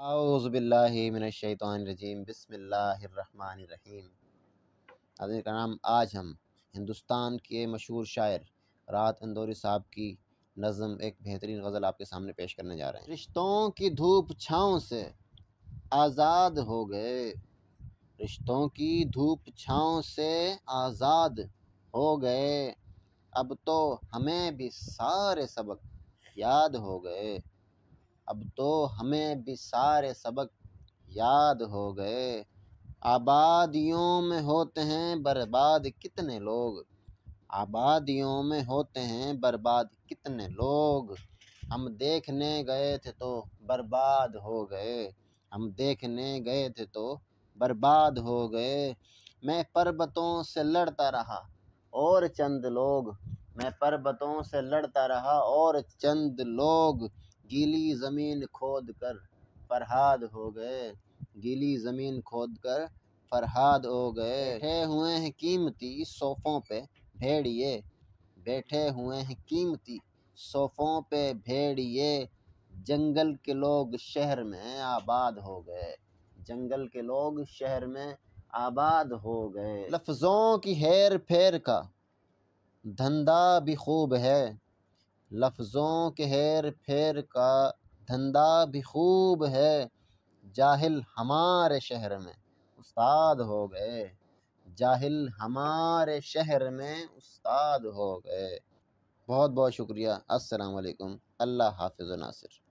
اعوذ باللہ من الشیطان الرجیم بسم اللہ الرحمن الرحیم۔ حضرت کرام، آج ہم ہندوستان کے مشہور شاعر رات اندوری صاحب کی نظم ایک بہترین غزل آپ کے سامنے پیش کرنے جا رہے ہیں۔ رشتوں کی دھوپ چھاؤں سے آزاد ہو گئے، رشتوں کی دھوپ چھاؤں سے آزاد ہو گئے، اب تو ہمیں بھی سارے سبق یاد ہو گئے، اب تو ہمیں بھی سارے سبق یاد ہو گئے۔ آبادیوں میں ہوتے ہیں برباد کتنے لوگ، آبادیوں میں ہوتے ہیں برباد کتنے لوگ، ہم دیکھنے گئے تھے تو برباد ہو گئے، ہم دیکھنے گئے تھے تو برباد ہو گئے۔ میں پربتوں سے لڑتا رہا اور چند لوگ، میں پربتوں سے لڑتا رہا اور چند لوگ، گیلی زمین کھود کر فرہاد ہو گئے، گیلی زمین کھود کر فرہاد ہو گئے۔ بیٹھے ہوئے ہیں قیمتی صوفوں پہ بھیڑیے، بیٹھے ہوئے ہیں قیمتی صوفوں پہ بھیڑیے، جنگل کے لوگ شہر میں آباد ہو گئے، جنگل کے لوگ شہر میں آباد ہو گئے۔ لفظوں کی ہیر پھیر کا دھندا بھی خوب ہے، لفظوں کے ہیر پھیر کا دھندا بھی خوب ہے، جاہل ہمارے شہر میں استاد ہو گئے، جاہل ہمارے شہر میں استاد ہو گئے۔ بہت بہت شکریہ۔ السلام علیکم۔ اللہ حافظ و ناصر۔